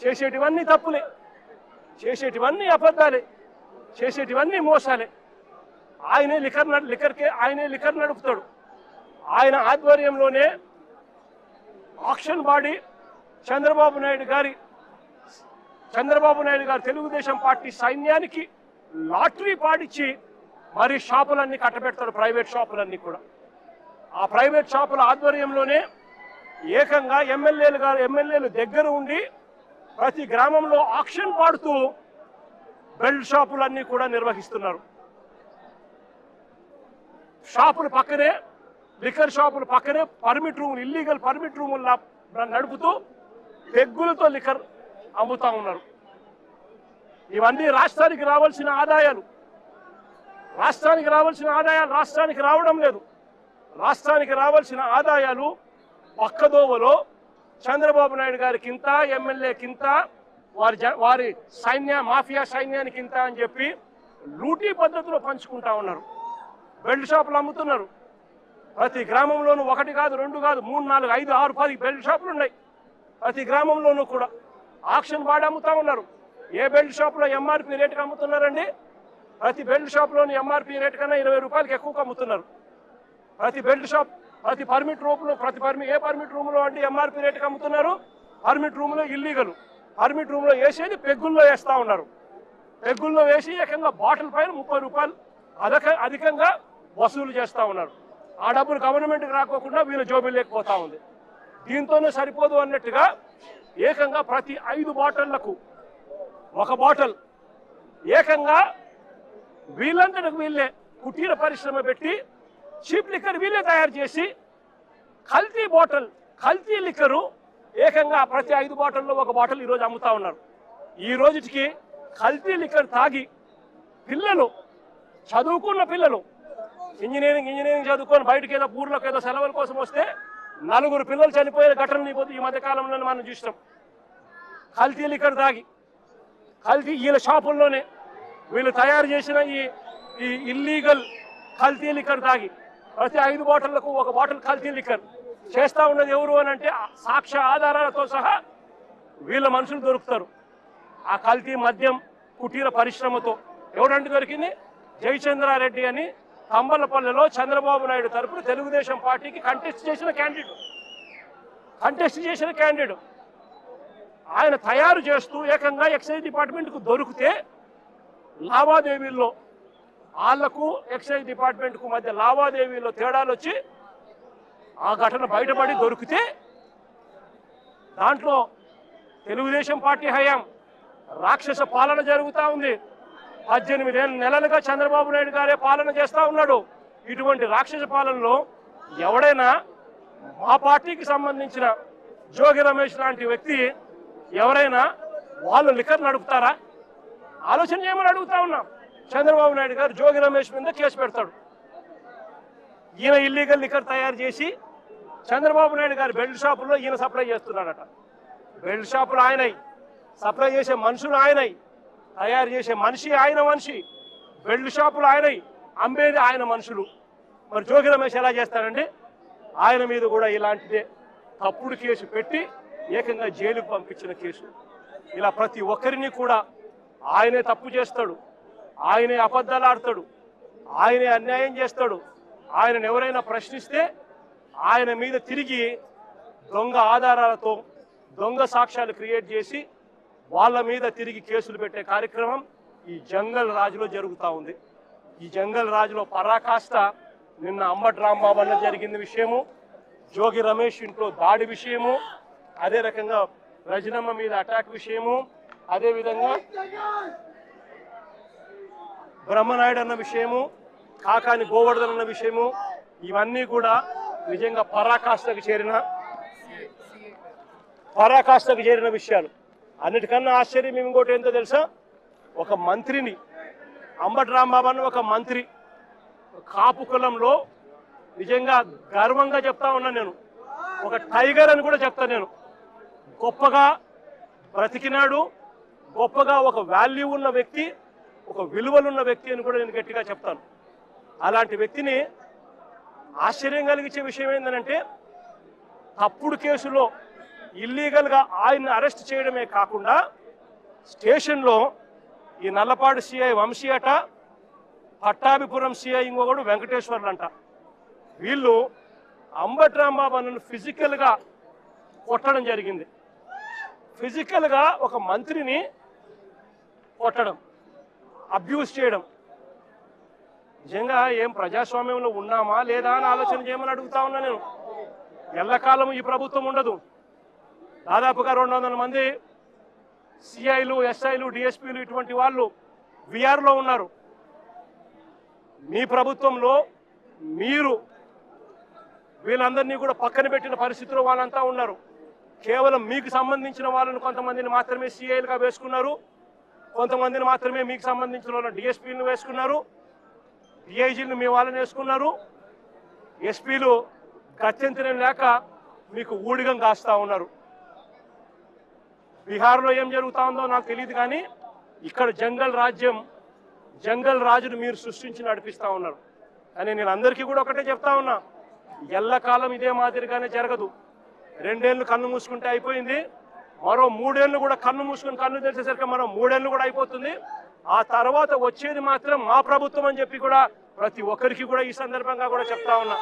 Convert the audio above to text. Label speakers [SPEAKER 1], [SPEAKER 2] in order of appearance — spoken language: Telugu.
[SPEAKER 1] చేసేటివన్నీ తప్పులే, చేసేటివన్నీ అబద్ధాలే, చేసేటివన్నీ మోసాలే. ఆయనే లిక్కర్ నడుపుతాడు. ఆయన ఆధ్వర్యంలోనే ఆక్షన్ బాడీ చంద్రబాబు నాయుడు గారి తెలుగుదేశం పార్టీ సైన్యానికి లాటరీ పాడిచ్చి మరి షాపులన్నీ కట్టబెడతాడు, ప్రైవేట్ షాపులన్నీ కూడా. ఆ ప్రైవేట్ షాపుల ఆధ్వర్యంలోనే ఏకంగా ఎమ్మెల్యేలు దగ్గర ఉండి ప్రతి గ్రామంలో ఆక్షన్ పాడుతూ బెల్ట్ షాపులన్నీ కూడా నిర్వహిస్తున్నారు. షాపుల పక్కనే, లిక్కర్ షాపుల పక్కనే పర్మిట్ రూములు, ఇల్లీగల్ పర్మిట్ రూములు నడుపుతూ పెగ్గులతో లిక్కర్ అమ్ముతా ఉన్నారు. ఇవన్నీ రాష్ట్రానికి రావాల్సిన ఆదాయాలు రాష్ట్రానికి రావడం లేదు. రాష్ట్రానికి రావాల్సిన ఆదాయాలు పక్కదోవలో చంద్రబాబు నాయుడు గారికింత, ఎమ్మెల్యేకింత, వారి మాఫియా సైన్యానికింత అని చెప్పి లూటీ పద్ధతిలో పంచుకుంటా ఉన్నారు. బెల్ట్ షాపులు అమ్ముతున్నారు. ప్రతి గ్రామంలోనూ 1 కాదు, 2 కాదు, 3, 4, 5, 6, 10 బెల్ట్ షాపులు ఉన్నాయి. ప్రతి గ్రామంలోనూ కూడా ఆక్షన్ బాడీ అమ్ముతా ఉన్నారు. ఏ బెల్ట్ షాపులో ఎంఆర్పీ రేటుకి అమ్ముతున్నారండి? ప్రతి బెల్ట్ షాప్లోని ఎంఆర్పీ రేటు కన్నా 20 రూపాయలకి ఎక్కువగా అమ్ముతున్నారు. ప్రతి బెల్ట్ షాప్, ప్రతి పర్మిట్ రూమ్లో, ఏ పర్మిట్ రూమ్లో అంటే ఎంఆర్పీ రేటుకి అమ్ముతున్నారు. పర్మిట్ రూమ్లో ఇల్లీగల్, పర్మిట్ రూమ్లో వేసేది పెగ్గుల్లో వేస్తూ ఉన్నారు. పెగ్గుల్లో వేసి ఏకంగా బాటిల్ పైన 30 రూపాయలు అధికంగా వసూలు చేస్తూ ఉన్నారు. ఆ డబ్బులు గవర్నమెంట్కి రాకోకుండా వీళ్ళ జోబులు లేకపోతా ఉంది. దీంతోనే సరిపోదు అన్నట్టుగా ఏకంగా ప్రతి 5 బాటిళ్లకు 1 బాటిల్ ఏకంగా వీళ్ళంతటికి వీళ్ళే కుటీర పరిశ్రమ పెట్టి చీప్ లిక్కర్ వీళ్ళే తయారు చేసి కల్తీ లిక్కరు ఏకంగా ప్రతి 5 బాటిల్లో 1 బాటిల్ ఈరోజు అమ్ముతా ఉన్నారు. ఈ రోజుకి కల్తీ లిక్కర్ తాగి పిల్లలు, చదువుకున్న పిల్లలు, ఇంజనీరింగ్ చదువుకొని బయటకు ఏదో ఊర్లోకి ఏదో సెలవుల కోసం వస్తే 4 పిల్లలు చనిపోయే ఘటనలు ఈ మధ్య కాలంలో మనం చూసినాం. కల్తీ లిక్కర్ తాగి, వీళ్ళ షాపుల్లోనే వీళ్ళు తయారు చేసిన ఈ ఇల్లీగల్ కల్తీ లిక్కర్ తాగి ప్రతి 5 బాటిళ్లకు 1 బాటిల్ కల్తీ లిక్కర్ చేస్తూ ఉన్నది ఎవరు అని అంటే సాక్ష్య ఆధారాలతో సహా వీళ్ళ మనుషులు దొరుకుతారు. ఆ కల్తీ మద్యం కుటీర పరిశ్రమతో ఎవరంటే దొరికింది? జయచంద్రారెడ్డి అని తంబలపల్లెలో చంద్రబాబు నాయుడు తరపున తెలుగుదేశం పార్టీకి కంటెస్ట్ చేసిన క్యాండిడేట్ ఆయన తయారు చేస్తూ ఏకంగా ఎక్సైజ్ డిపార్ట్మెంట్కు దొరికితే లావాదేవీల్లో వాళ్లకు ఎక్సైజ్ డిపార్ట్మెంట్కు మధ్య లావాదేవీల్లో తేడాలు వచ్చి ఆ ఘటన బయటపడి దొరికితే దాంట్లో తెలుగుదేశం పార్టీ హయాం రాక్షస పాలన జరుగుతూ ఉంది. 18 నెలలుగా చంద్రబాబు నాయుడు గారే పాలన చేస్తూ ఉన్నాడు. ఇటువంటి రాక్షస పాలనలో ఎవడైనా మా పార్టీకి సంబంధించిన జోగి రమేష్ లాంటి వ్యక్తి ఎవరైనా వాళ్ళు లిక్కర్ నడుపుతారా? ఆలోచన చేయమని అడుగుతా ఉన్నాం. చంద్రబాబు నాయుడు గారు జోగి రమేష్ మీద కేసు పెడతాడు. ఈయన ఇల్లీగల్ లిక్కర్ తయారు చేసి చంద్రబాబు నాయుడు గారు బెల్ట్ షాపుల్లో ఈయన సప్లై చేస్తున్నాడట. బెల్ట్ షాపులు ఆయనై, సప్లై చేసే మనుషులు ఆయనై, తయారు చేసే మనిషి, బెల్ట్ షాపులు ఆయనై, అమ్మేది ఆయన మనుషులు. మరి జోగి రమేష్ ఎలా చేస్తాడండి? ఆయన మీద కూడా ఇలాంటిదే తప్పుడు కేసు పెట్టి ఏకంగా జైలుకు పంపించిన కేసు. ఇలా ప్రతి ఒక్కరిని కూడా ఆయనే తప్పు చేస్తాడు, ఆయనే అబద్ధాలు ఆడతాడు, ఆయనే అన్యాయం చేస్తాడు. ఆయనను ఎవరైనా ప్రశ్నిస్తే ఆయన మీద తిరిగి దొంగ ఆధారాలతో దొంగ సాక్ష్యాలు క్రియేట్ చేసి వాళ్ళ మీద తిరిగి కేసులు పెట్టే కార్యక్రమం ఈ జంగల్ రాజులో జరుగుతూ ఉంది. ఈ జంగల్ రాజులో పరాకాష్ట నిన్న అంబటి రాంబాబు అన్న జరిగిన విషయము, జోగి రమేష్ ఇంట్లో దాడి విషయము, అదే రకంగా రజనమ్మ మీద అటాక్ విషయము, అదేవిధంగా బ్రహ్మనాయుడు అన్న విషయము, కాకాని గోవర్ధన్ అన్న విషయము, ఇవన్నీ కూడా నిజంగా పరాకాష్ఠకు చేరిన విషయాలు. అన్నిటికన్నా ఆశ్చర్యం ఇంకోటి ఏంటో తెలుసా? ఒక మంత్రిని, అంబటి రాంబాబు అన్న ఒక మంత్రి, కాపు కులంలో నిజంగా గర్వంగా చెప్తా ఉన్నా నేను, ఒక టైగర్ అని కూడా చెప్తా నేను. గొప్పగా బ్రతికినాడు, గొప్పగా ఒక వాల్యూ ఉన్న వ్యక్తి, ఒక విలువలున్న వ్యక్తి అని కూడా నేను గట్టిగా చెప్తాను. అలాంటి వ్యక్తిని ఆశ్చర్యం కలిగించే విషయం ఏంటంటే తప్పుడు కేసులో ఇల్లీగల్గా ఆయన్ని అరెస్ట్ చేయడమే కాకుండా స్టేషన్లో ఈ నల్లపాడు సిఐ వంశీ అట, పట్టాభిపురం సిఐ ఇంకొకడు వెంకటేశ్వర్లు అంట, వీళ్ళు అంబటి రాంబాబు అన్నను ఫిజికల్గా కొట్టడం జరిగింది. ఫిజికల్గా ఒక మంత్రిని కొట్టడం, అబ్యూస్ చేయడం. నిజంగా ఏం ప్రజాస్వామ్యంలో ఉన్నామా లేదా అని ఆలోచన చేయమని అడుగుతా ఉన్నా నేను. ఎల్లకాలం ఈ ప్రభుత్వం ఉండదు. దాదాపుగా 200 మంది సిఐలు, ఎస్ఐలు, డిఎస్పీలు ఇటువంటి వాళ్ళు విఆర్లో ఉన్నారు. మీ ప్రభుత్వంలో మీరు వీళ్ళందరినీ కూడా పక్కన పెట్టిన పరిస్థితిలో వాళ్ళంతా ఉన్నారు. కేవలం మీకు సంబంధించిన వాళ్ళని కొంతమందిని మాత్రమే సిఐలుగా వేసుకున్నారు, కొంతమందిని మాత్రమే మీకు సంబంధించిన వాళ్ళని డిఎస్పీలను వేసుకున్నారు, డిఐజీలను మీ వాళ్ళని వేసుకున్నారు. ఎస్పీలు గత్యంతరం లేక మీకు ఊడిగం కాస్తా ఉన్నారు. బీహార్లో ఏం జరుగుతా ఉందో నాకు తెలియదు, కానీ ఇక్కడ జంగల్ రాజును మీరు సృష్టించి నడిపిస్తూ ఉన్నారు. అని నేను అందరికీ కూడా ఒకటే చెప్తా ఉన్నా, ఎల్లకాలం ఇదే మాదిరిగానే జరగదు. 2 ఏళ్ళు కన్ను మూసుకుంటే అయిపోయింది, మరో 3 ఏళ్ళు కూడా కన్ను మూసుకుని కన్ను తెరిచేసరికి మరో 3 ఏళ్ళు కూడా అయిపోతుంది. ఆ తర్వాత వచ్చేది మాత్రం మా ప్రభుత్వం అని చెప్పి కూడా ప్రతి ఒక్కరికి కూడా ఈ సందర్భంగా కూడా చెప్తా ఉన్నా.